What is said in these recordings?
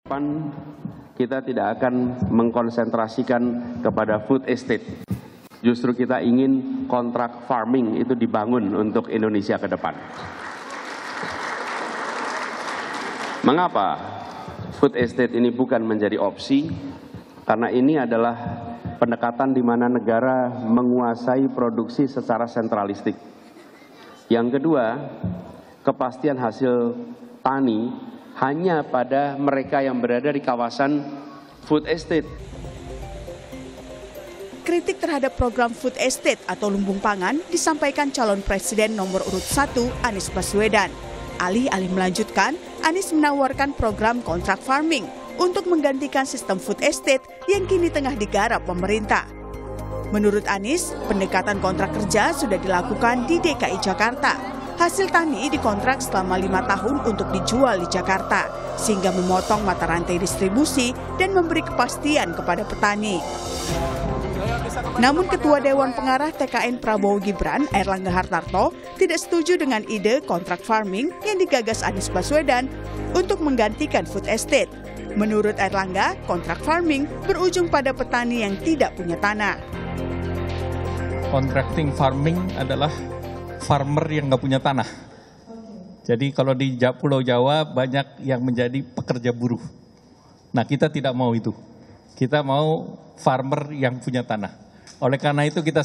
Depan kita tidak akan mengkonsentrasikan kepada food estate. Justru kita ingin kontrak farming itu dibangun untuk Indonesia ke depan. Mengapa food estate ini bukan menjadi opsi? Karena ini adalah pendekatan di mana negara menguasai produksi secara sentralistik. Yang kedua, kepastian hasil tani hanya pada mereka yang berada di kawasan food estate. Kritik terhadap program food estate atau lumbung pangan disampaikan calon presiden nomor urut 1 Anies Baswedan. Alih-alih melanjutkan, Anies menawarkan program kontrak farming untuk menggantikan sistem food estate yang kini tengah digarap pemerintah. Menurut Anies, pendekatan kontrak kerja sudah dilakukan di DKI Jakarta. Hasil tani dikontrak selama 5 tahun untuk dijual di Jakarta, sehingga memotong mata rantai distribusi dan memberi kepastian kepada petani. Namun Ketua Dewan Pengarah TKN Prabowo Gibran, Airlangga Hartarto, tidak setuju dengan ide kontrak farming yang digagas Anies Baswedan untuk menggantikan food estate. Menurut Airlangga, kontrak farming berujung pada petani yang tidak punya tanah. Contracting farming adalah farmer yang nggak punya tanah. Jadi kalau di Pulau Jawa banyak yang menjadi pekerja buruh. Nah, kita tidak mau itu. Kita mau farmer yang punya tanah. Oleh karena itu kita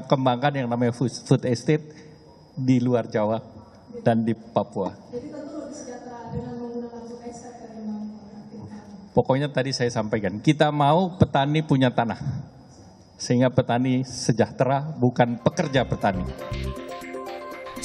kembangkan yang namanya food estate di luar Jawa dan di Papua. Jadi tentu lebih sejahtera dengan menggunakan food estate. Pokoknya tadi saya sampaikan, kita mau petani punya tanah. Sehingga petani sejahtera, bukan pekerja petani.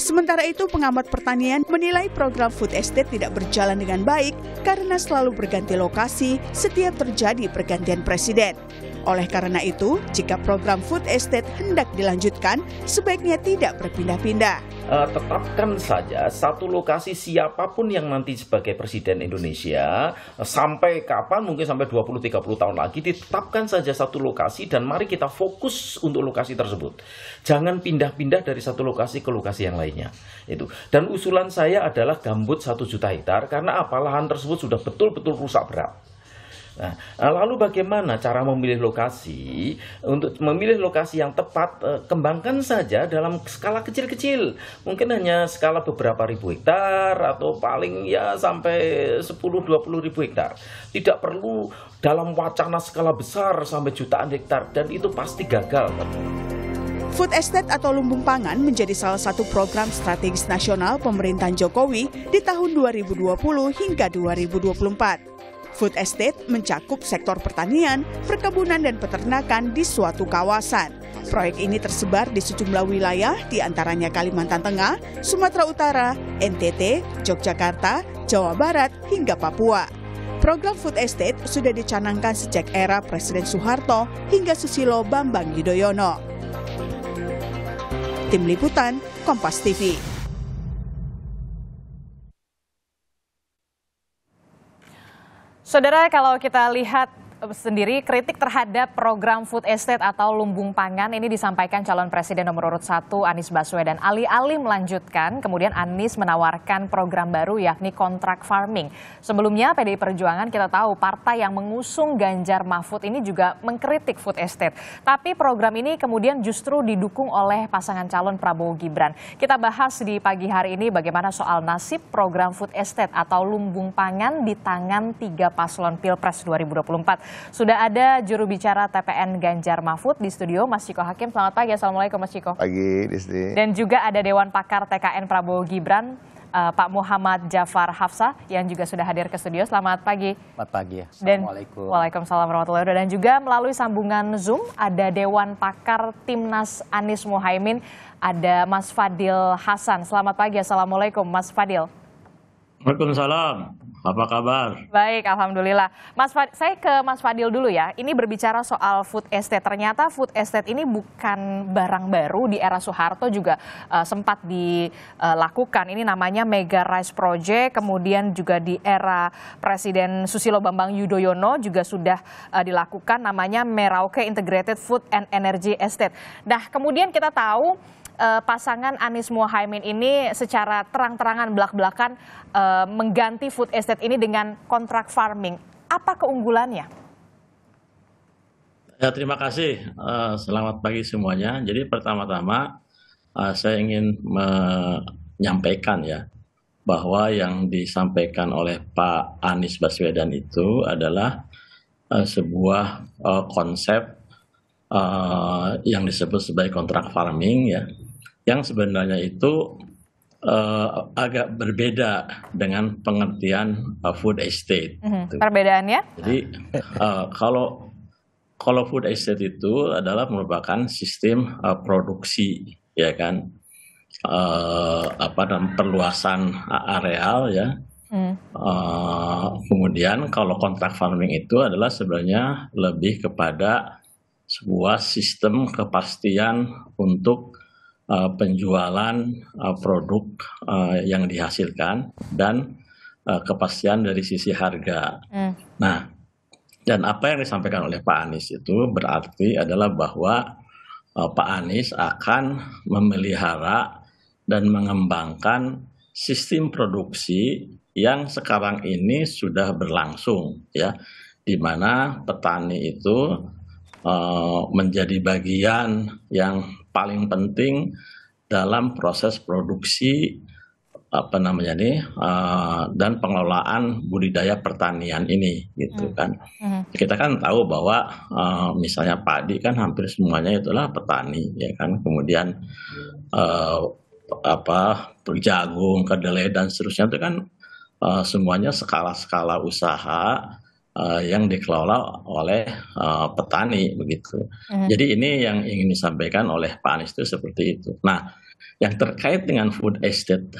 Sementara itu, pengamat pertanian menilai program food estate tidak berjalan dengan baik karena selalu berganti lokasi setiap terjadi pergantian presiden. Oleh karena itu, jika program food estate hendak dilanjutkan, sebaiknya tidak berpindah-pindah. Tetapkan saja satu lokasi siapapun yang nanti sebagai presiden Indonesia, sampai kapan, mungkin sampai 20-30 tahun lagi, ditetapkan saja satu lokasi dan mari kita fokus untuk lokasi tersebut. Jangan pindah-pindah dari satu lokasi ke lokasi yang lainnya. Dan usulan saya adalah gambut 1 juta hektar, karena apa? Lahan tersebut sudah betul-betul rusak berat. Nah, lalu bagaimana cara memilih lokasi? Untuk memilih lokasi yang tepat, kembangkan saja dalam skala kecil-kecil. Mungkin hanya skala beberapa ribu hektar atau paling ya sampai 10-20 ribu hektar. Tidak perlu dalam wacana skala besar sampai jutaan hektar, dan itu pasti gagal. Food estate atau lumbung pangan menjadi salah satu program strategis nasional pemerintahan Jokowi di tahun 2020 hingga 2024. Food estate mencakup sektor pertanian, perkebunan, dan peternakan di suatu kawasan. Proyek ini tersebar di sejumlah wilayah, di antaranya Kalimantan Tengah, Sumatera Utara, NTT, Yogyakarta, Jawa Barat, hingga Papua. Program food estate sudah dicanangkan sejak era Presiden Soeharto hingga Susilo Bambang Yudhoyono. Tim Liputan, Kompas TV. Saudara, kalau kita lihat sendiri, kritik terhadap program food estate atau lumbung pangan ini disampaikan calon presiden nomor urut 1 Anies Baswedan. Alih-alih melanjutkan, kemudian Anies menawarkan program baru yakni kontrak farming. Sebelumnya PDI Perjuangan kita tahu partai yang mengusung Ganjar Mahfud ini juga mengkritik food estate. Tapi program ini kemudian justru didukung oleh pasangan calon Prabowo Gibran. Kita bahas di pagi hari ini bagaimana soal nasib program food estate atau lumbung pangan di tangan 3 paslon Pilpres 2024. Sudah ada juru bicara TPN Ganjar Mahfud di studio, Mas Ciko Hakim. Selamat pagi, Assalamualaikum Mas Ciko. Pagi, Disney. Dan juga ada Dewan Pakar TKN Prabowo Gibran, Pak Muhammad Jafar Hafsah, yang juga sudah hadir ke studio. Selamat pagi. Selamat pagi, Assalamualaikum. Waalaikumsalam warahmatullahi wabarakatuh. Dan juga melalui sambungan Zoom ada Dewan Pakar Timnas Anies Mohaimin, ada Mas Fadil Hasan. Selamat pagi, Assalamualaikum Mas Fadil. Waalaikumsalam. Apa kabar? Baik, alhamdulillah. Saya ke Mas Fadil dulu ya. Ini berbicara soal food estate. Ternyata food estate ini bukan barang baru, di era Soeharto juga sempat dilakukan. Ini namanya Mega Rice Project. Kemudian juga di era Presiden Susilo Bambang Yudhoyono juga sudah dilakukan, namanya Merauke Integrated Food and Energy Estate. Nah, kemudian kita tahu pasangan Anies Mohaimin ini secara terang-terangan belak-belakan mengganti food estate ini dengan kontrak farming. Apa keunggulannya? Ya, terima kasih. Selamat pagi semuanya. Jadi pertama-tama saya ingin menyampaikan ya bahwa yang disampaikan oleh Pak Anies Baswedan itu adalah sebuah konsep yang disebut sebagai kontrak farming ya, yang sebenarnya itu agak berbeda dengan pengertian food estate. Perbedaannya? Jadi kalau food estate itu adalah merupakan sistem produksi, ya kan, dan perluasan areal ya. Kemudian kalau kontrak farming itu adalah sebenarnya lebih kepada sebuah sistem kepastian untuk penjualan produk yang dihasilkan dan kepastian dari sisi harga. Nah, dan apa yang disampaikan oleh Pak Anies itu berarti adalah bahwa Pak Anies akan memelihara dan mengembangkan sistem produksi yang sekarang ini sudah berlangsung, ya, di mana petani itu menjadi bagian yang paling penting dalam proses produksi dan pengelolaan budidaya pertanian ini, gitu kan. Kita kan tahu bahwa misalnya padi kan hampir semuanya itulah petani, ya kan. Kemudian jagung, kedelai dan seterusnya itu kan semuanya skala-skala usaha yang dikelola oleh petani, begitu. Jadi ini yang ingin disampaikan oleh Pak Anies itu seperti itu. Nah, yang terkait dengan food estate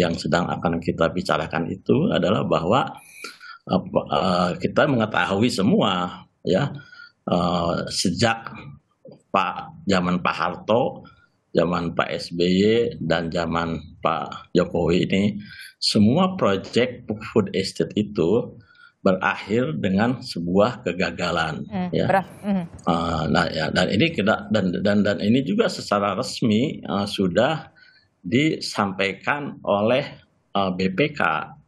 yang sedang akan kita bicarakan itu adalah bahwa kita mengetahui semua ya, sejak zaman Pak Harto, zaman Pak SBY dan zaman Pak Jokowi ini, semua proyek food estate itu berakhir dengan sebuah kegagalan, ya. Dan ini juga secara resmi sudah disampaikan oleh BPK.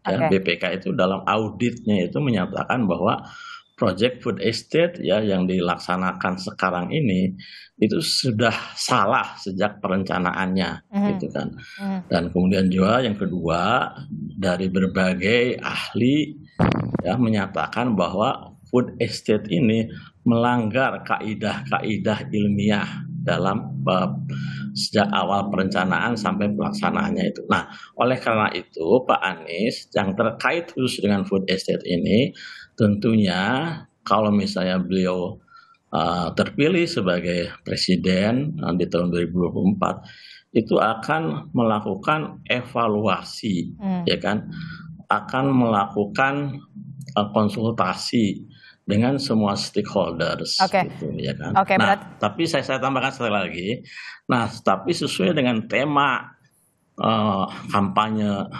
Ya, BPK itu dalam auditnya itu menyatakan bahwa proyek food estate ya yang dilaksanakan sekarang ini itu sudah salah sejak perencanaannya, gitu kan. Dan kemudian juga yang kedua, dari berbagai ahli ya menyatakan bahwa food estate ini melanggar kaidah-kaidah ilmiah dalam sejak awal perencanaan sampai pelaksanaannya itu. Nah, oleh karena itu Pak Anies yang terkait khusus dengan food estate ini, tentunya kalau misalnya beliau terpilih sebagai presiden di tahun 2024, itu akan melakukan evaluasi, ya kan, akan melakukan konsultasi dengan semua stakeholders, gitu, ya kan. Nah, tapi saya tambahkan sekali lagi, nah, tapi sesuai dengan tema kampanye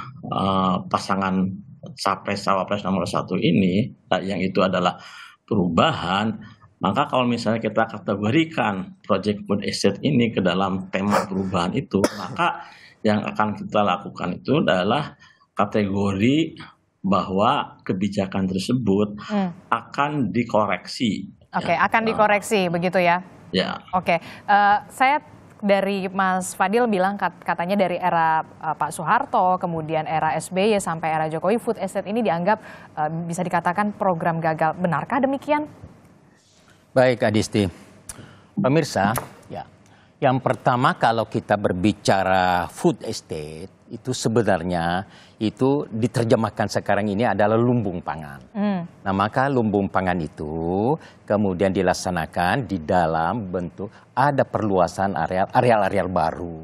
pasangan Capres-Cawapres nomor 1 ini, yang itu adalah perubahan, maka kalau misalnya kita kategorikan proyek food estate ini ke dalam tema perubahan itu, maka yang akan kita lakukan itu adalah kategori bahwa kebijakan tersebut akan dikoreksi. Akan dikoreksi, begitu ya? Ya. Saya dari Mas Fadil bilang katanya dari era Pak Soeharto, kemudian era SBY sampai era Jokowi, food estate ini dianggap bisa dikatakan program gagal. Benarkah demikian? Baik, Adisti. Pemirsa, ya. Yang pertama kalau kita berbicara food estate, itu sebenarnya itu diterjemahkan sekarang ini adalah lumbung pangan. Nah, maka lumbung pangan itu kemudian dilaksanakan di dalam bentuk ada perluasan areal baru,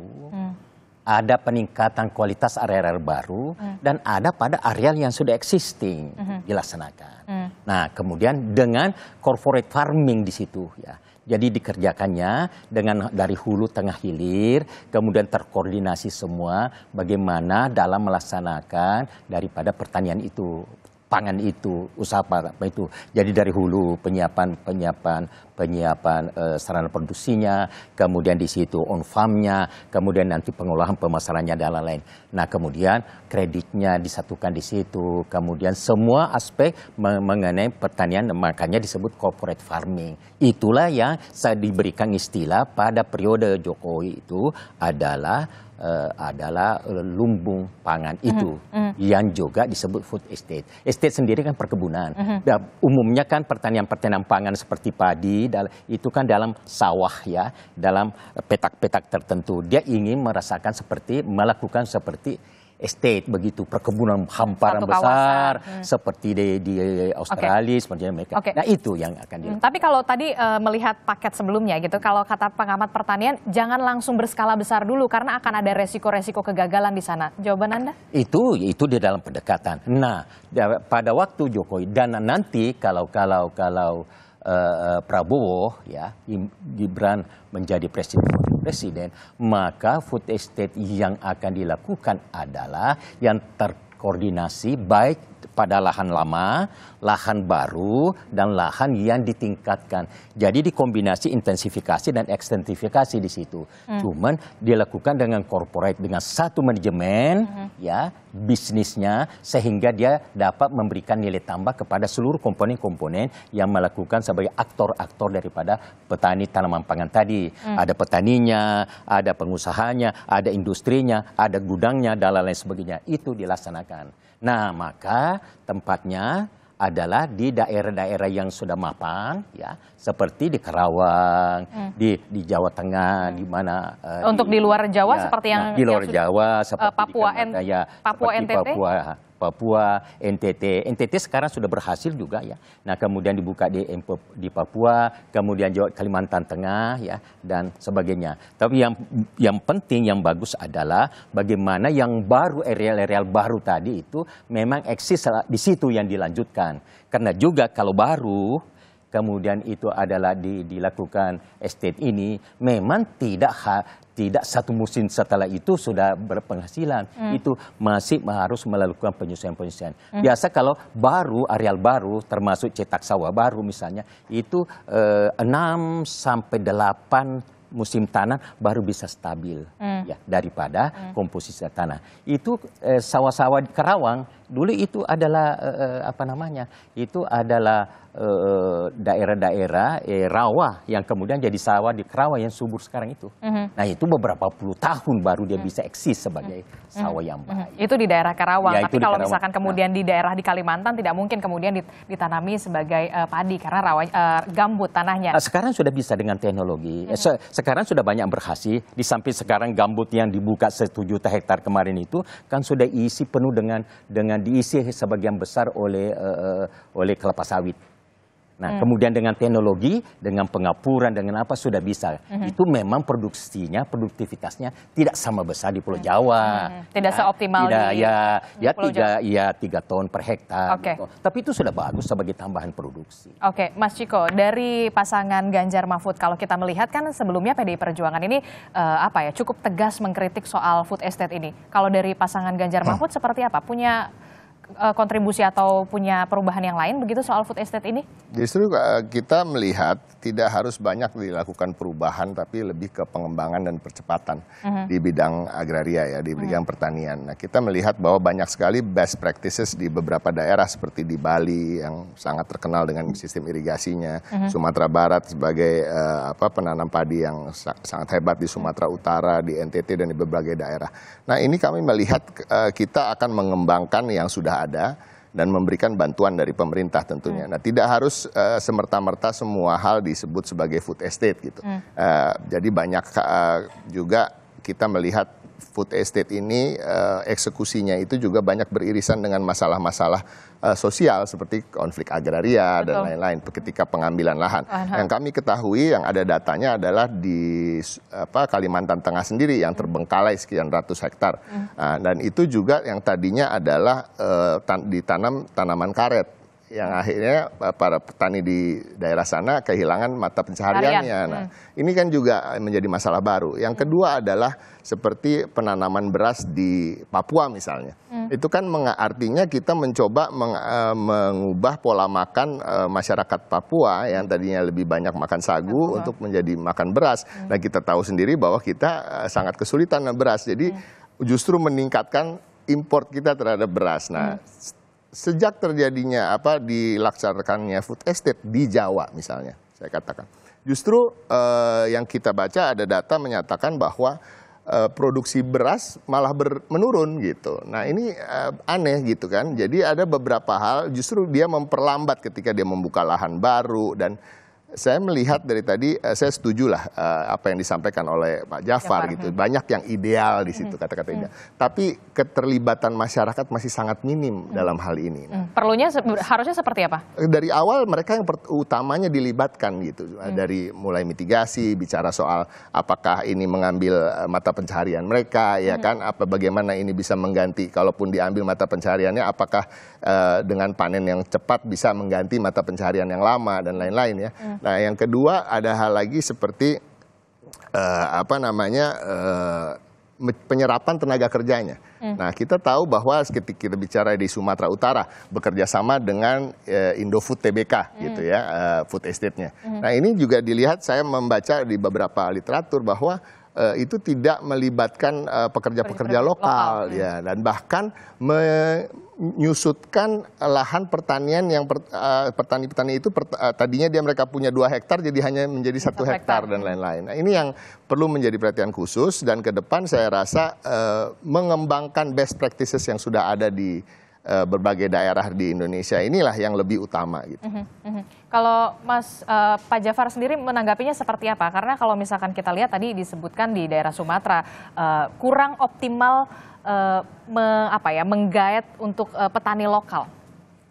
ada peningkatan kualitas areal baru, dan ada pada areal yang sudah existing dilaksanakan. Nah, kemudian dengan corporate farming di situ ya. Jadi dikerjakannya dengan dari hulu tengah hilir, kemudian terkoordinasi semua bagaimana dalam melaksanakan daripada pertanian itu. pangan itu, usaha apa itu. Jadi dari hulu penyiapan sarana produksinya, kemudian di situ on farmnya, kemudian nanti pengolahan pemasarannya dan lain-lain. Nah kemudian kreditnya disatukan di situ, kemudian semua aspek mengenai pertanian, makanya disebut corporate farming. Itulah yang saya diberikan istilah pada periode Jokowi itu adalah lumbung pangan itu yang juga disebut food estate. Estate sendiri kan perkebunan. Umumnya kan pertanian pangan seperti padi itu kan dalam sawah ya, dalam petak-petak tertentu. Dia ingin melakukan seperti estate begitu, perkebunan hamparan besar seperti di Australia seperti Amerika. Nah itu yang akan dilakukan. Tapi kalau tadi melihat paket sebelumnya gitu, kalau kata pengamat pertanian jangan langsung berskala besar dulu karena akan ada resiko-resiko kegagalan di sana. Jawaban Anda? Itu di dalam pendekatan. Nah, pada waktu Jokowi dan nanti kalau Prabowo ya Gibran menjadi presiden, maka food estate yang akan dilakukan adalah yang terkoordinasi baik pada lahan lama, lahan baru, dan lahan yang ditingkatkan. Jadi dikombinasi intensifikasi dan ekstensifikasi di situ. Cuman dilakukan dengan corporate, dengan satu manajemen ya bisnisnya, sehingga dia dapat memberikan nilai tambah kepada seluruh komponen-komponen yang melakukan sebagai aktor-aktor daripada petani tanaman pangan tadi. Ada petaninya, ada pengusahanya, ada industrinya, ada gudangnya, dan lain sebagainya. Itu dilaksanakan. Nah, maka tempatnya adalah di daerah-daerah yang sudah mapan, ya, seperti di Karawang, di Jawa Tengah, di mana untuk di luar Jawa seperti yang di luar Jawa, seperti Papua, NTT. Papua, NTT sekarang sudah berhasil juga ya. Nah kemudian dibuka di Papua, kemudian Jawa, Kalimantan Tengah ya dan sebagainya. Tapi yang penting, yang bagus adalah bagaimana yang baru, areal baru tadi itu memang eksis di situ yang dilanjutkan. Karena juga kalau baru kemudian itu adalah dilakukan estate ini, memang tidak satu musim setelah itu sudah berpenghasilan. Itu masih harus melakukan penyesuaian. Biasa kalau baru, areal baru, termasuk cetak sawah baru misalnya, itu 6 sampai 8 musim tanam baru bisa stabil ya daripada komposisi tanah. Itu sawah-sawah di Karawang dulu itu adalah itu adalah daerah-daerah rawa yang kemudian jadi sawah di Karawang yang subur sekarang itu. Nah itu beberapa puluh tahun baru dia bisa eksis sebagai sawah yang baik. Itu di daerah Karawang. Ya, tapi kalau misalkan kemudian di daerah di Kalimantan tidak mungkin kemudian ditanami sebagai padi karena gambut tanahnya. Sekarang sudah bisa dengan teknologi. Sekarang sudah banyak berhasil. Di samping sekarang gambut yang dibuka 1 juta hektar kemarin itu kan sudah isi penuh dengan diisi sebagian besar oleh kelapa sawit. Nah, kemudian dengan teknologi, dengan pengapuran, dengan apa sudah bisa. Itu memang produktivitasnya tidak sama besar di Pulau Jawa. Tidak seoptimal di Pulau Jawa. 3 ton per hektar. Gitu. Tapi itu sudah bagus sebagai tambahan produksi. Oke, Mas Ciko, dari pasangan Ganjar Mahfud, kalau kita melihat kan sebelumnya PDI Perjuangan ini cukup tegas mengkritik soal food estate ini. Kalau dari pasangan Ganjar Mahfud seperti apa? Punya kontribusi atau punya perubahan yang lain begitu soal food estate ini? Justru kita melihat tidak harus banyak dilakukan perubahan, tapi lebih ke pengembangan dan percepatan di bidang agraria ya, di bidang pertanian. Nah, kita melihat bahwa banyak sekali best practices di beberapa daerah seperti di Bali yang sangat terkenal dengan sistem irigasinya, Sumatera Barat sebagai penanam padi yang sangat hebat di Sumatera Utara, di NTT dan di berbagai daerah. Nah, ini kami melihat kita akan mengembangkan yang sudah ada dan memberikan bantuan dari pemerintah tentunya. Nah, tidak harus semerta-merta semua hal disebut sebagai food estate gitu. Jadi banyak juga kita melihat food estate ini eksekusinya itu juga banyak beririsan dengan masalah-masalah sosial seperti konflik agraria dan lain-lain ketika pengambilan lahan. Yang kami ketahui yang ada datanya adalah di Kalimantan Tengah sendiri yang terbengkalai sekian ratus hektar. Dan itu juga yang tadinya adalah ditanam tanaman karet. yang akhirnya para petani di daerah sana kehilangan mata pencahariannya. Nah, ini kan juga menjadi masalah baru. Yang kedua adalah seperti penanaman beras di Papua misalnya. Itu kan artinya kita mencoba mengubah pola makan masyarakat Papua yang tadinya lebih banyak makan sagu untuk menjadi makan beras. Nah, kita tahu sendiri bahwa kita sangat kesulitan beras. Jadi justru meningkatkan import kita terhadap beras. Nah, sejak terjadinya dilaksanakannya food estate di Jawa misalnya, saya katakan, justru yang kita baca ada data menyatakan bahwa produksi beras malah menurun gitu. Nah, ini aneh gitu kan. Jadi ada beberapa hal justru dia memperlambat ketika dia membuka lahan baru. Dan saya melihat dari tadi, saya setuju lah apa yang disampaikan oleh Pak Jafar gitu. Banyak yang ideal di situ kata-kata ideal. Tapi keterlibatan masyarakat masih sangat minim dalam hal ini. Perlunya harusnya seperti apa? Dari awal mereka yang utamanya dilibatkan gitu. Dari mulai mitigasi, bicara soal apakah ini mengambil mata pencaharian mereka, ya kan? Bagaimana ini bisa mengganti, kalaupun diambil mata pencahariannya, apakah dengan panen yang cepat bisa mengganti mata pencaharian yang lama dan lain-lain ya. Nah, yang kedua ada hal lagi seperti penyerapan tenaga kerjanya. Nah, kita tahu bahwa ketika kita bicara di Sumatera Utara bekerja sama dengan Indofood TBK gitu ya, food estate-nya. Nah, ini juga dilihat, saya membaca di beberapa literatur bahwa itu tidak melibatkan pekerja-pekerja lokal ya, dan bahkan menyusutkan lahan pertanian yang petani-petani itu tadinya mereka punya 2 hektar jadi hanya menjadi 1 hektar dan lain-lain. Nah, ini yang perlu menjadi perhatian khusus, dan ke depan saya rasa mengembangkan best practices yang sudah ada di berbagai daerah di Indonesia inilah yang lebih utama gitu. Kalau Pak Jafar sendiri menanggapinya seperti apa? Karena kalau misalkan kita lihat tadi disebutkan di daerah Sumatera kurang optimal menggait untuk petani lokal.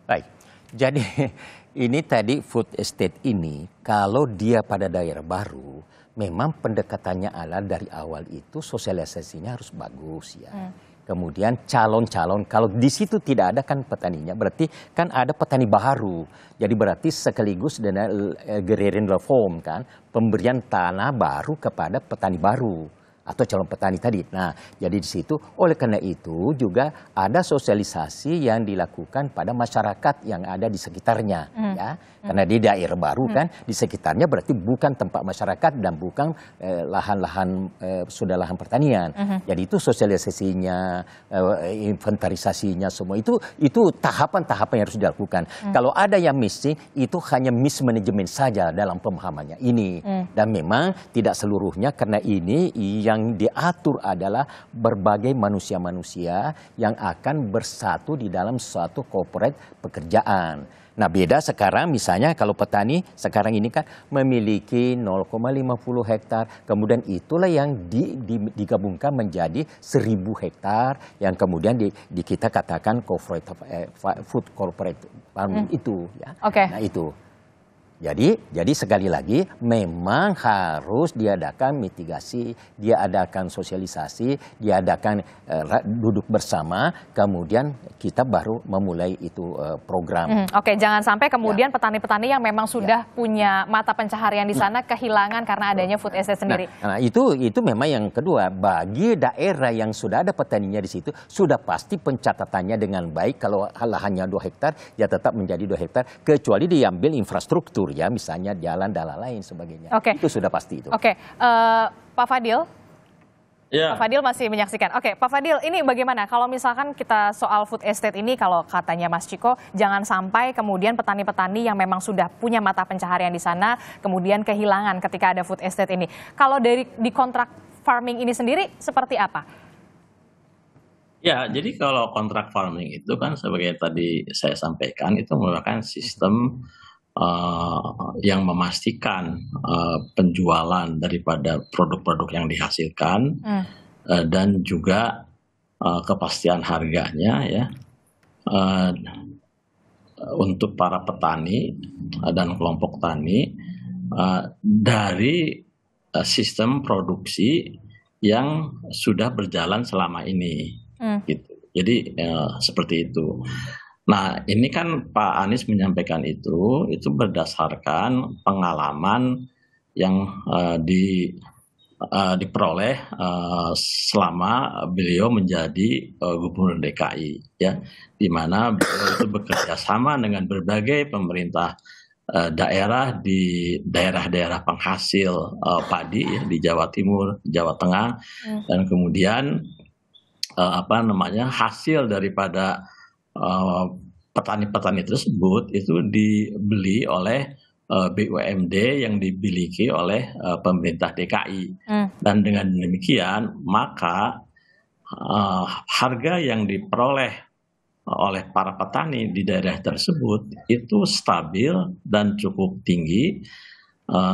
Baik, jadi ini tadi food estate ini kalau dia pada daerah baru, memang pendekatannya adalah dari awal itu sosialisasinya harus bagus ya. Kemudian calon-calon, kalau di situ tidak ada kan petaninya, berarti kan ada petani baru. Jadi berarti sekaligus dengan agrarian reform kan, pemberian tanah baru kepada petani baru atau calon petani tadi. Nah, jadi di situ oleh karena itu juga ada sosialisasi yang dilakukan pada masyarakat yang ada di sekitarnya ya. Karena di daerah baru kan di sekitarnya berarti bukan tempat masyarakat dan bukan lahan-lahan sudah lahan pertanian. Jadi itu sosialisasinya, inventarisasinya semua itu tahapan-tahapan yang harus dilakukan. Kalau ada yang missing itu hanya mismanagement saja dalam pemahamannya ini. Dan memang tidak seluruhnya, karena ini yang diatur adalah berbagai manusia-manusia yang akan bersatu di dalam suatu corporate pekerjaan. Nah, beda sekarang misalnya kalau petani sekarang ini kan memiliki 0,50 hektar, kemudian itulah yang digabungkan menjadi 1.000 hektar yang kemudian kita katakan food corporate farming itu ya. Nah, itu. Jadi sekali lagi memang harus diadakan mitigasi, diadakan sosialisasi, diadakan duduk bersama, kemudian kita baru memulai itu program. Jangan sampai kemudian petani-petani yang memang sudah punya mata pencaharian di sana kehilangan karena adanya food estate sendiri. Nah, itu memang yang kedua, bagi daerah yang sudah ada petaninya di situ sudah pasti pencatatannya dengan baik. Kalau lahannya 2 hektar ya tetap menjadi 2 hektar, kecuali diambil infrastruktur ya, misalnya jalan dan lain sebagainya. Itu sudah pasti itu. Pak Fadil. Ya. Pak Fadil masih menyaksikan. Pak Fadil, ini bagaimana kalau misalkan kita soal food estate ini, kalau katanya Mas Ciko, jangan sampai kemudian petani-petani yang memang sudah punya mata pencaharian di sana kemudian kehilangan ketika ada food estate ini. Kalau di kontrak farming ini sendiri seperti apa? Ya, jadi kalau kontrak farming itu kan sebagai tadi saya sampaikan itu merupakan sistem yang memastikan penjualan daripada produk-produk yang dihasilkan dan juga kepastian harganya ya untuk para petani dan kelompok tani dari sistem produksi yang sudah berjalan selama ini gitu. Jadi seperti itu. Nah, ini kan Pak Anies menyampaikan itu berdasarkan pengalaman yang diperoleh selama beliau menjadi Gubernur DKI, ya, di mana beliau itu bekerja sama dengan berbagai pemerintah daerah di daerah-daerah penghasil padi, ya, di Jawa Timur, Jawa Tengah, dan kemudian hasil daripada petani-petani tersebut itu dibeli oleh BUMD yang dimiliki oleh pemerintah DKI. Dan dengan demikian maka harga yang diperoleh oleh para petani di daerah tersebut itu stabil dan cukup tinggi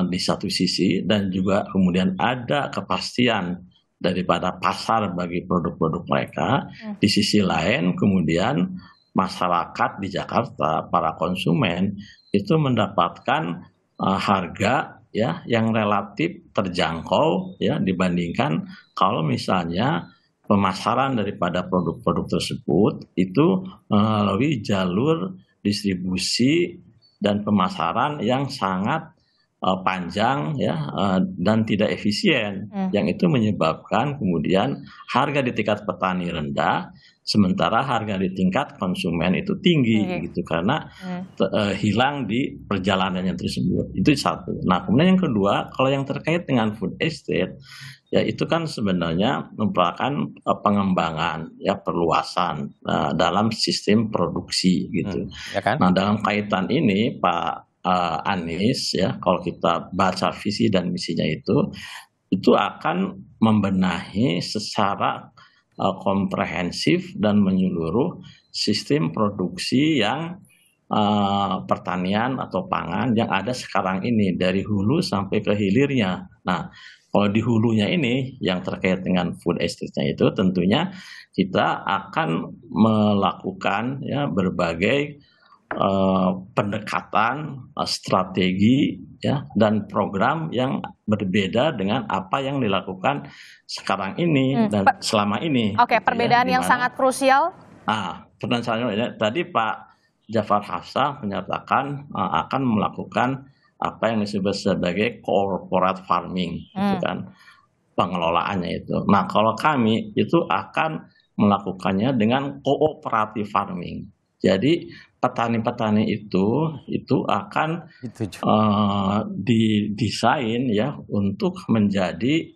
di satu sisi, dan juga kemudian ada kepastian daripada pasar bagi produk-produk mereka. Di sisi lain kemudian masyarakat di Jakarta, para konsumen itu mendapatkan harga, ya, yang relatif terjangkau, ya, dibandingkan kalau misalnya pemasaran daripada produk-produk tersebut itu melalui jalur distribusi dan pemasaran yang sangat panjang, ya, dan tidak efisien, yang itu menyebabkan kemudian harga di tingkat petani rendah, sementara harga di tingkat konsumen itu tinggi, gitu, karena hilang di perjalanannya tersebut. Itu satu. Nah, kemudian yang kedua, kalau yang terkait dengan food estate, ya itu kan sebenarnya merupakan pengembangan, ya, perluasan dalam sistem produksi, gitu. Ya kan? Nah, dalam kaitan ini Pak Anies, ya, kalau kita baca visi dan misinya itu akan membenahi secara komprehensif dan menyeluruh sistem produksi yang pertanian atau pangan yang ada sekarang ini dari hulu sampai ke hilirnya. Nah, kalau di hulunya ini yang terkait dengan food estate-nya itu tentunya kita akan melakukan, ya, berbagai pendekatan, strategi, ya, dan program yang berbeda dengan apa yang dilakukan sekarang ini dan selama ini. Oke, perbedaan yang sangat krusial. Perbedaan tadi Pak Jafar Hafsah menyatakan akan melakukan apa yang disebut sebagai corporate farming, gitu kan, pengelolaannya itu. Nah, kalau kami itu akan melakukannya dengan cooperative farming. Jadi petani-petani itu akan didesain, ya, untuk menjadi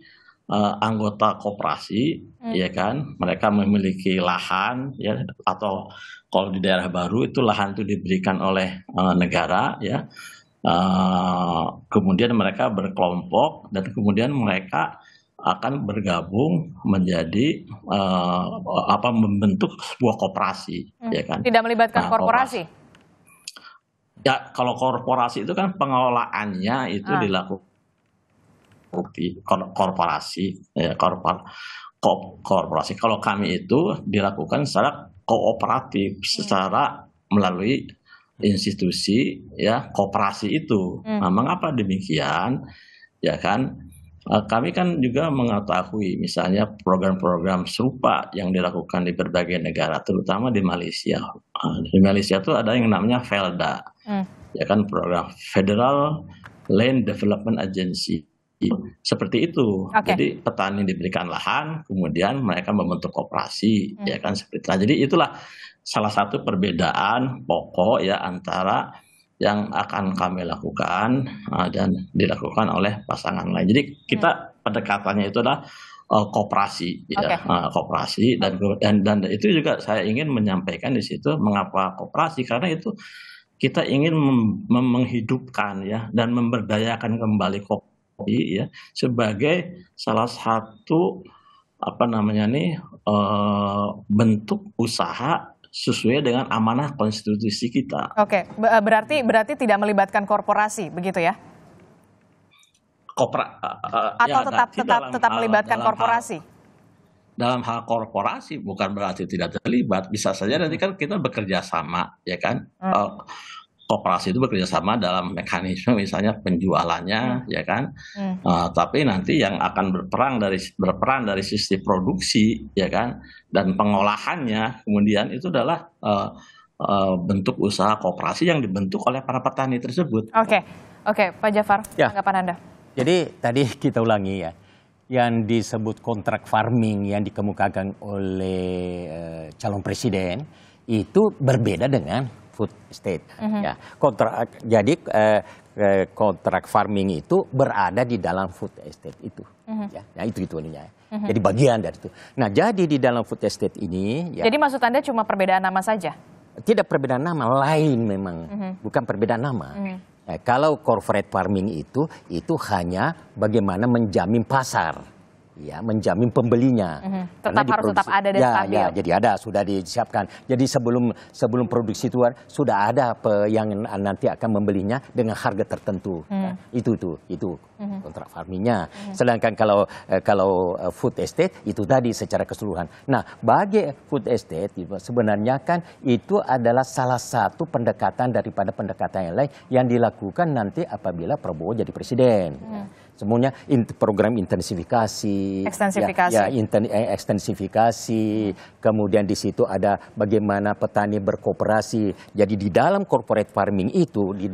anggota koperasi, ya kan. Mereka memiliki lahan, ya, atau kalau di daerah baru itu lahan itu diberikan oleh negara, ya. Kemudian mereka berkelompok dan kemudian mereka akan bergabung menjadi membentuk sebuah koperasi, ya kan. Tidak melibatkan korporasi. Ya, kalau korporasi itu kan pengelolaannya itu dilakukan korporasi, ya, korporasi. Kalau kami itu dilakukan secara kooperatif, secara melalui institusi, ya, koperasi itu. Nah, mengapa demikian? Ya kan, kami kan juga mengetahui misalnya program-program serupa yang dilakukan di berbagai negara, terutama di Malaysia. Di Malaysia itu ada yang namanya FELDA, ya kan, program Federal Land Development Agency. Seperti itu. Jadi petani diberikan lahan, kemudian mereka membentuk koperasi, ya kan, seperti itu. Nah, jadi itulah salah satu perbedaan pokok, ya, antara yang akan kami lakukan dan dilakukan oleh pasangan lain. Jadi kita pendekatannya itu adalah koperasi, ya, koperasi, dan itu juga saya ingin menyampaikan di situ mengapa koperasi, karena itu kita ingin menghidupkan, ya, dan memberdayakan kembali kopi, ya, sebagai salah satu bentuk usaha sesuai dengan amanah konstitusi kita. Oke, berarti tidak melibatkan korporasi, begitu ya? Atau tetap melibatkan korporasi? Dalam hal korporasi bukan berarti tidak terlibat, bisa saja nanti kan kita bekerja sama, ya kan. Koperasi itu bekerja sama dalam mekanisme misalnya penjualannya, ya kan. Tapi nanti yang akan berperan dari sisi produksi, ya kan, dan pengolahannya kemudian itu adalah bentuk usaha koperasi yang dibentuk oleh para petani tersebut. Oke, Pak Jafar, tanggapan Anda. Jadi tadi kita ulangi ya, yang disebut kontrak farming yang dikemukakan oleh calon presiden itu berbeda dengan food estate. Ya, kontrak farming itu berada di dalam food estate itu. Ya, nah itu ininya. Jadi bagian dari itu. Nah, jadi di dalam food estate ini. Ya, jadi maksud Anda cuma perbedaan nama saja? Tidak perbedaan nama, lain memang, bukan perbedaan nama. Kalau corporate farming itu hanya bagaimana menjamin pasar, ya, menjamin pembelinya. Tetap harus tetap ada dan stabil. Ya, jadi ada, sudah disiapkan. Jadi sebelum produksi itu sudah ada yang nanti akan membelinya dengan harga tertentu. Ya, itu kontrak farmingnya. Sedangkan kalau food estate itu tadi secara keseluruhan. Nah, bagi food estate sebenarnya kan itu adalah salah satu pendekatan daripada pendekatan yang lain yang dilakukan nanti apabila Prabowo jadi presiden. Semuanya program intensifikasi, ekstensifikasi, kemudian di situ ada bagaimana petani berkooperasi. Jadi di dalam corporate farming itu, di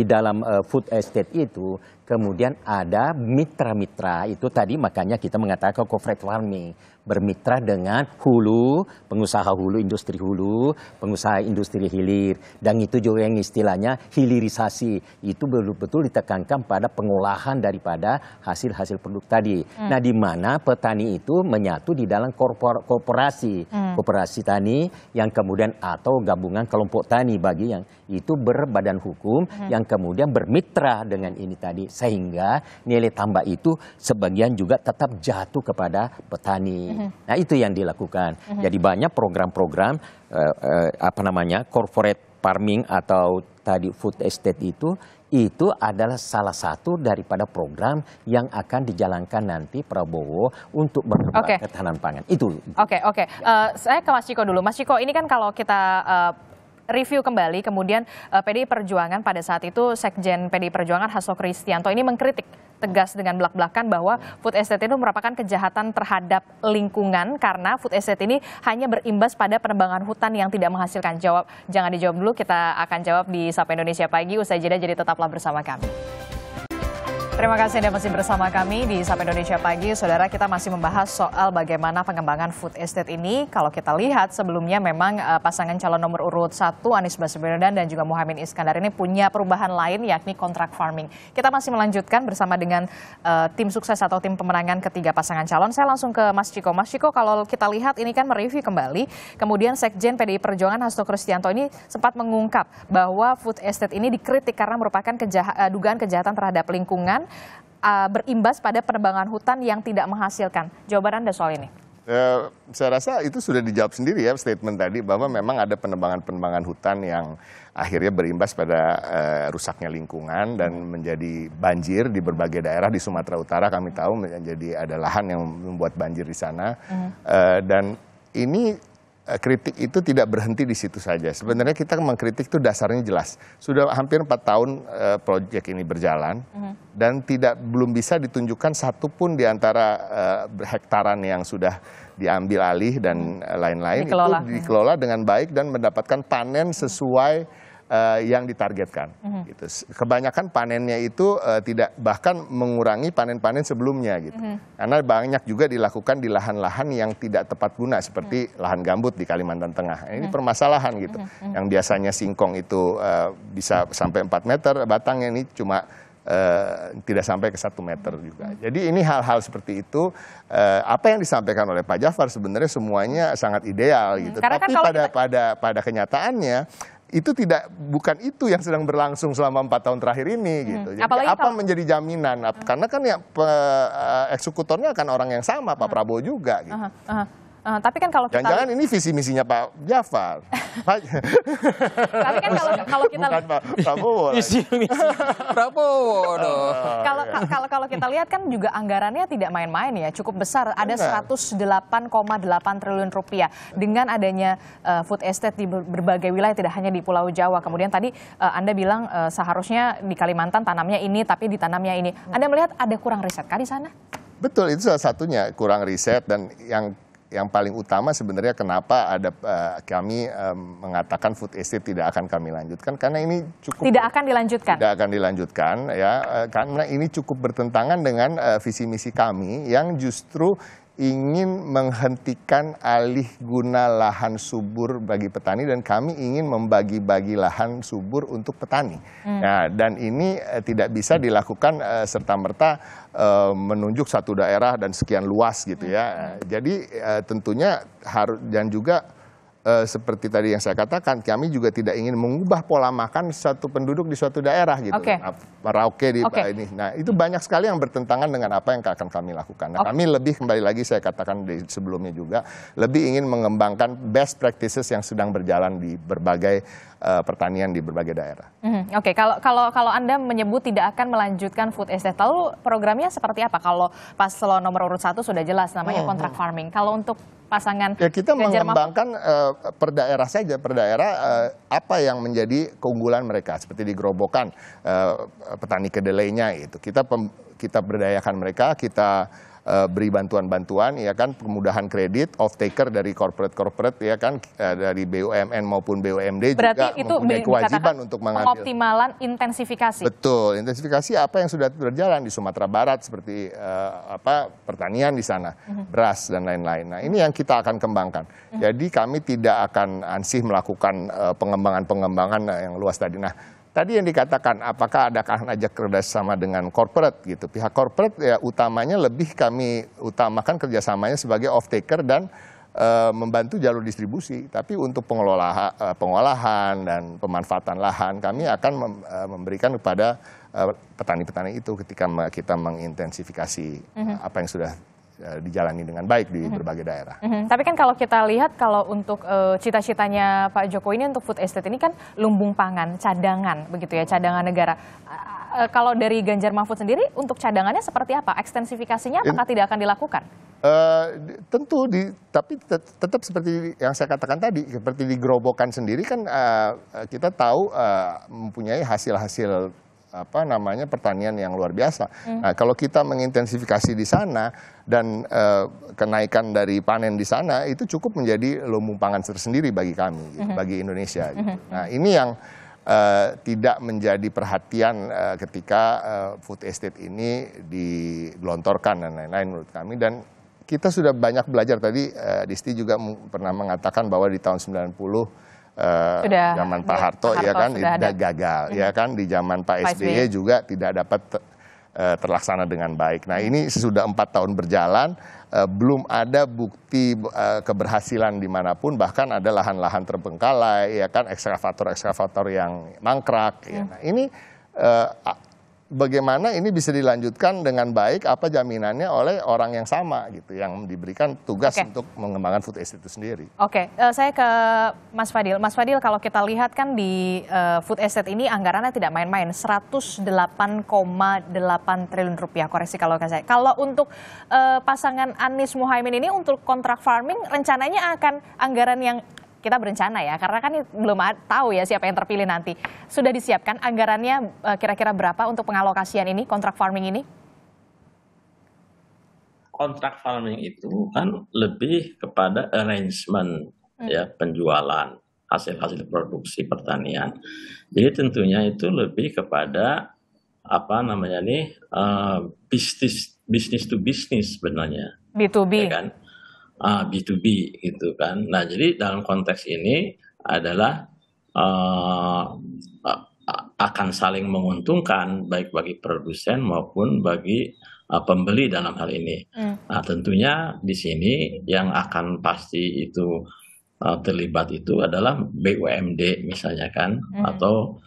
dalam food estate itu, kemudian ada mitra-mitra itu tadi makanya kita mengatakan corporate farming. Bermitra dengan hulu, pengusaha hulu, industri hulu, pengusaha industri hilir. Dan itu juga yang istilahnya hilirisasi. Itu betul-betul ditekankan pada pengolahan daripada hasil-hasil produk tadi. Nah, di mana petani itu menyatu di dalam koperasi. Koperasi tani yang kemudian atau gabungan kelompok tani bagi yang itu berbadan hukum yang kemudian bermitra dengan ini tadi. Sehingga nilai tambah itu sebagian juga tetap jatuh kepada petani. Nah, itu yang dilakukan. Jadi banyak program-program corporate farming atau tadi food estate itu adalah salah satu daripada program yang akan dijalankan nanti Prabowo untuk berkembang ketahanan pangan. Itu. Saya ke Mas Ciko dulu. Mas Ciko, ini kan kalau kita review kembali, kemudian PDI Perjuangan pada saat itu Sekjen PDI Perjuangan Hasto Kristianto ini mengkritik tegas dengan belak-belakan bahwa food estate itu merupakan kejahatan terhadap lingkungan karena food estate ini hanya berimbas pada penebangan hutan yang tidak menghasilkan. Jangan dijawab dulu, kita akan jawab di Sapa Indonesia Pagi usai jeda, jadi tetaplah bersama kami. Terima kasih Anda masih bersama kami di Sapa Indonesia Pagi. Saudara, kita masih membahas soal bagaimana pengembangan food estate ini. Kalau kita lihat sebelumnya memang pasangan calon nomor urut 1 Anies Baswedan dan juga Muhaimin Iskandar ini punya perubahan lain yakni kontrak farming. Kita masih melanjutkan bersama dengan tim sukses atau tim pemenangan ketiga pasangan calon. Saya langsung ke Mas Ciko. Mas Ciko, kalau kita lihat ini kan mereview kembali, kemudian Sekjen PDI Perjuangan Hasto Kristianto ini sempat mengungkap bahwa food estate ini dikritik karena merupakan dugaan kejahatan terhadap lingkungan, berimbas pada penebangan hutan yang tidak menghasilkan. Jawaban Anda soal ini? Saya rasa itu sudah dijawab sendiri ya statement tadi bahwa memang ada penebangan hutan yang akhirnya berimbas pada rusaknya lingkungan dan menjadi banjir di berbagai daerah di Sumatera Utara. Kami tahu menjadi ada lahan yang membuat banjir di sana dan ini kritik itu tidak berhenti di situ saja. Sebenarnya kita mengkritik itu dasarnya jelas. Sudah hampir 4 tahun proyek ini berjalan dan belum bisa ditunjukkan satupun di antara hektaran yang sudah diambil alih dan lain-lain itu dikelola dengan baik dan mendapatkan panen sesuai yang ditargetkan. Gitu. Kebanyakan panennya itu tidak bahkan mengurangi panen-panen sebelumnya gitu. Karena banyak juga dilakukan di lahan-lahan yang tidak tepat guna seperti lahan gambut di Kalimantan Tengah. Ini permasalahan gitu. Yang biasanya singkong itu bisa sampai 4 meter, batangnya ini cuma tidak sampai ke 1 meter juga. Jadi ini hal-hal seperti itu apa yang disampaikan oleh Pak Jafar sebenarnya semuanya sangat ideal gitu. Tapi pada kenyataannya itu bukan itu yang sedang berlangsung selama 4 tahun terakhir ini gitu. Jadi apa menjadi jaminan? Karena kan ya eksekutornya akan orang yang sama, Pak Prabowo juga gitu. Tapi kan kalau kita jangan-jangan ini visi misinya Pak Jafar. Tapi kan kalau kita bukan Pak Prabowo. Visi Prabowo dong. Kalau kita lihat kan juga anggarannya tidak main-main ya, cukup besar, ada 108,8 triliun rupiah dengan adanya food estate di berbagai wilayah, tidak hanya di Pulau Jawa. Kemudian tadi Anda bilang seharusnya di Kalimantan tanamnya ini, tapi ditanamnya ini. Anda melihat ada kurang riset kah di sana? Betul, itu salah satunya kurang riset dan yang yang paling utama sebenarnya kenapa ada kami mengatakan food estate tidak akan kami lanjutkan, karena ini cukup tidak akan dilanjutkan ya, karena ini cukup bertentangan dengan visi misi kami yang justru ingin menghentikan alih guna lahan subur bagi petani, dan kami ingin membagi-bagi lahan subur untuk petani. Nah, dan ini tidak bisa dilakukan serta-merta menunjuk satu daerah dan sekian luas gitu ya. Jadi tentunya harus, dan juga seperti tadi yang saya katakan, kami juga tidak ingin mengubah pola makan satu penduduk di suatu daerah gitu. Merauke di ini. Nah, itu banyak sekali yang bertentangan dengan apa yang akan kami lakukan. Nah, kami lebih, kembali lagi saya katakan di sebelumnya juga, lebih ingin mengembangkan best practices yang sedang berjalan di berbagai pertanian di berbagai daerah. Oke, kalau Anda menyebut tidak akan melanjutkan food estate, lalu programnya seperti apa? Kalau paslon nomor urut 1 sudah jelas namanya contract farming. Kalau untuk pasangan ya, kita mengembangkan per daerah saja, per daerah apa yang menjadi keunggulan mereka, seperti di Gerobokan petani kedelainya itu kita berdayakan mereka, kita beri bantuan-bantuan ya kan, kemudahan kredit, off taker dari corporate ya kan, dari BUMN maupun BUMD. Berarti juga itu mempunyai kewajiban untuk mengambil pengoptimalan intensifikasi. Betul, intensifikasi apa yang sudah berjalan di Sumatera Barat seperti pertanian di sana, beras dan lain-lain. Nah, ini yang kita akan kembangkan. Jadi kami tidak akan ansih melakukan pengembangan yang luas tadi. Nah, tadi yang dikatakan, apakah akan ajak kerjasama dengan corporate gitu. Pihak corporate ya utamanya lebih kami utamakan kerjasamanya sebagai off taker dan membantu jalur distribusi. Tapi untuk pengolahan dan pemanfaatan lahan kami akan memberikan kepada petani-petani itu ketika kita mengintensifikasi apa yang sudah dijalani dengan baik di berbagai daerah. Tapi kan kalau kita lihat, kalau untuk cita-citanya Pak Jokowi ini untuk food estate ini kan lumbung pangan, cadangan begitu ya, cadangan negara. Kalau dari Ganjar Mahfud sendiri untuk cadangannya seperti apa? Ekstensifikasinya apakah tidak akan dilakukan? Tentu, tapi tetap seperti yang saya katakan tadi, seperti di Gerobokan sendiri kan kita tahu mempunyai hasil-hasil pertanian yang luar biasa. Nah, kalau kita mengintensifikasi di sana dan kenaikan dari panen di sana itu cukup menjadi lumbung pangan tersendiri bagi kami, bagi Indonesia. Gitu. Nah, ini yang tidak menjadi perhatian ketika food estate ini digelontorkan dan lain-lain menurut kami. Dan kita sudah banyak belajar tadi, Disti juga pernah mengatakan bahwa di tahun 90 zaman Pak Harto ya kan tidak gagal ya kan, di zaman Pak SBY juga tidak dapat terlaksana dengan baik. Nah, ini sesudah 4 tahun berjalan belum ada bukti keberhasilan dimanapun, bahkan ada lahan-lahan terbengkalai ya kan, ekskavator yang mangkrak ya. Nah, ini bagaimana ini bisa dilanjutkan dengan baik, apa jaminannya oleh orang yang sama gitu, yang diberikan tugas untuk mengembangkan food estate itu sendiri. Saya ke Mas Fadil. Mas Fadil, kalau kita lihat kan di food estate ini anggarannya tidak main-main, 108,8 triliun rupiah, koreksi kalau saya. Kalau untuk pasangan Anies Muhaimin ini untuk kontrak farming rencananya akan anggaran yang kita berencana ya, karena kan belum tahu ya siapa yang terpilih nanti. Sudah disiapkan anggarannya kira-kira berapa untuk pengalokasian ini, kontrak farming ini? Kontrak farming itu kan lebih kepada arrangement ya, penjualan hasil-hasil produksi pertanian. Jadi tentunya itu lebih kepada bisnis to bisnis sebenarnya. B2B. Ya kan? B2B gitu kan. Nah, jadi dalam konteks ini adalah akan saling menguntungkan baik bagi produsen maupun bagi pembeli dalam hal ini. Nah, tentunya di sini yang akan pasti itu terlibat itu adalah BUMD misalnya kan, atau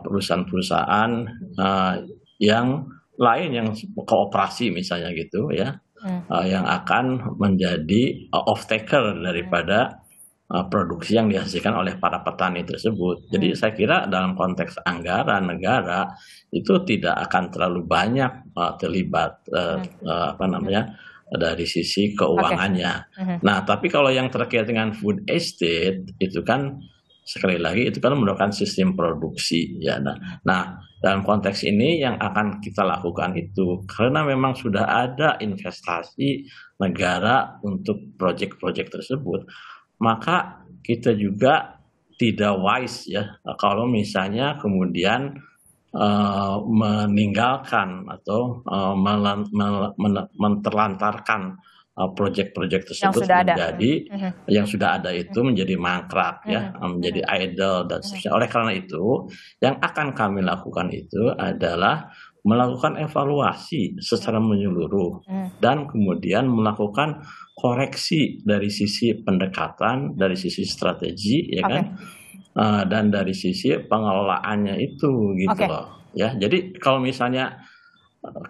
perusahaan-perusahaan yang lain yang kooperasi misalnya gitu ya. Yang akan menjadi off-taker daripada produksi yang dihasilkan oleh para petani tersebut. Jadi saya kira dalam konteks anggaran negara itu tidak akan terlalu banyak terlibat dari sisi keuangannya. Nah, tapi kalau yang terkait dengan food estate itu kan sekali lagi itu kan merupakan sistem produksi ya. Nah, dalam konteks ini yang akan kita lakukan itu karena memang sudah ada investasi negara untuk proyek-proyek tersebut, maka kita juga tidak wise ya kalau misalnya kemudian meninggalkan atau menterlantarkan proyek-proyek tersebut yang sudah ada itu menjadi mangkrak ya, menjadi idle dan seterusnya. Oleh karena itu, yang akan kami lakukan itu adalah melakukan evaluasi secara menyeluruh dan kemudian melakukan koreksi dari sisi pendekatan, dari sisi strategi ya kan, dan dari sisi pengelolaannya itu gitu loh ya. Jadi kalau misalnya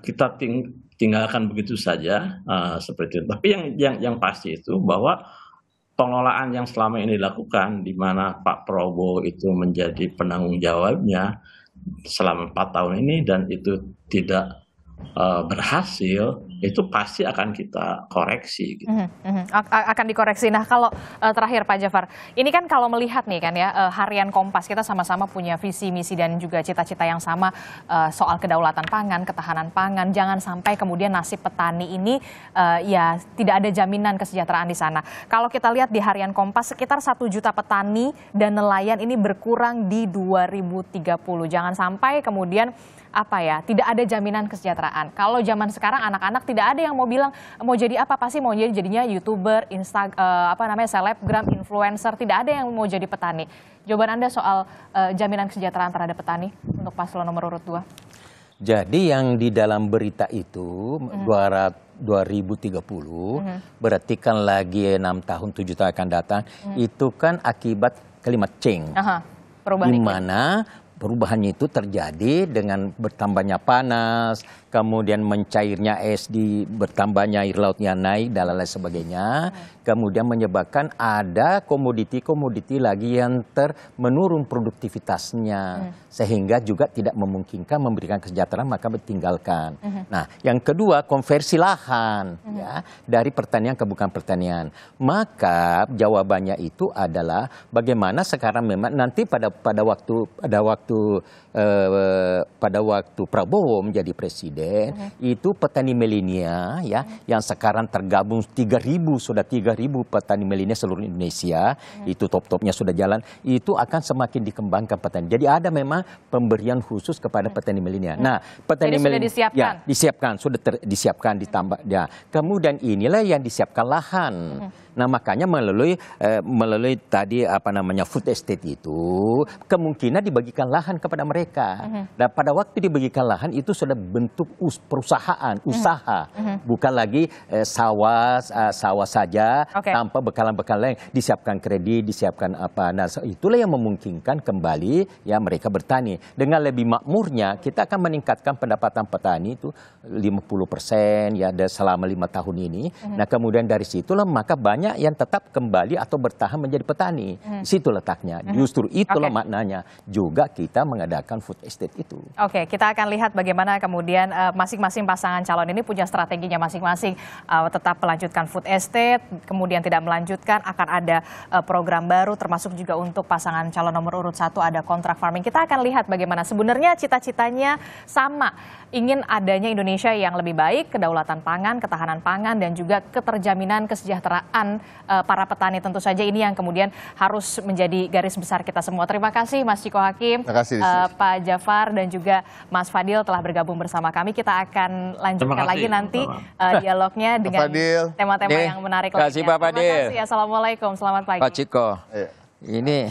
kita tinggalkan begitu saja seperti itu. Tapi yang pasti itu bahwa pengelolaan yang selama ini dilakukan, di mana Pak Prabowo itu menjadi penanggung jawabnya selama 4 tahun ini dan itu tidak berhasil, itu pasti akan kita koreksi. Gitu. Akan dikoreksi. Nah kalau terakhir Pak Jafar, ini kan kalau melihat nih kan ya, harian Kompas kita sama-sama punya visi, misi dan juga cita-cita yang sama soal kedaulatan pangan, ketahanan pangan. Jangan sampai kemudian nasib petani ini ya tidak ada jaminan kesejahteraan di sana. Kalau kita lihat di harian Kompas, sekitar 1 juta petani dan nelayan ini berkurang di 2030. Jangan sampai kemudian tidak ada jaminan kesejahteraan. Kalau zaman sekarang anak-anak tidak ada yang mau bilang mau jadi apa, pasti mau jadinya YouTuber, selebgram, influencer, tidak ada yang mau jadi petani. Jawaban Anda soal jaminan kesejahteraan terhadap petani untuk paslon nomor urut 2. Jadi yang di dalam berita itu 2030 berarti kan lagi 6 tahun 7 tahun akan datang, itu kan akibat climate change. Di mana perubahannya itu terjadi dengan bertambahnya panas, kemudian mencairnya es bertambahnya air lautnya naik dan lain sebagainya, kemudian menyebabkan ada komoditi-komoditi lagi yang menurun produktivitasnya, sehingga juga tidak memungkinkan memberikan kesejahteraan, maka ditinggalkan. Nah, yang kedua konversi lahan ya, dari pertanian ke bukan pertanian. Maka jawabannya itu adalah bagaimana sekarang memang nanti pada waktu Prabowo menjadi presiden, itu petani milenial ya yang sekarang tergabung 3.000 petani milenial seluruh Indonesia, itu top-topnya sudah jalan, itu akan semakin dikembangkan petani. Jadi ada memang pemberian khusus kepada petani milenial. Nah, petani milenial sudah disiapkan ditambah ya. Kemudian inilah yang disiapkan lahan. Nah, makanya melalui tadi food estate itu kemungkinan dibagikan lahan kepada mereka. Dan pada waktu dibagikan lahan itu sudah bentuk perusahaan, usaha, bukan lagi sawah saja tanpa bekalan-bekalan lain, disiapkan kredit, disiapkan apa. Nah, itulah yang memungkinkan kembali ya mereka bertani. Dengan lebih makmurnya kita akan meningkatkan pendapatan petani itu 50% ya selama 5 tahun ini. Nah, kemudian dari situlah maka banyak yang tetap kembali atau bertahan menjadi petani. Situ letaknya. Justru itulah maknanya juga kita mengadakan food estate itu. Oke, kita akan lihat bagaimana kemudian masing-masing pasangan calon ini punya strateginya masing-masing. Tetap melanjutkan food estate, kemudian tidak melanjutkan, akan ada program baru termasuk juga untuk pasangan calon nomor urut 1 ada kontrak farming. Kita akan lihat bagaimana sebenarnya cita-citanya sama. Ingin adanya Indonesia yang lebih baik, kedaulatan pangan, ketahanan pangan, dan juga keterjaminan kesejahteraan para petani. Tentu saja ini yang kemudian harus menjadi garis besar kita semua. Terima kasih Mas Ciko Hakim, Pak Jafar, dan juga Mas Fadil telah bergabung bersama kami. Kita akan lanjutkan lagi nanti dialognya dengan tema-tema yang menarik lainnya. Terima kasih Pak Fadil. Terima kasih. Assalamualaikum, selamat pagi. Pak Ciko, ini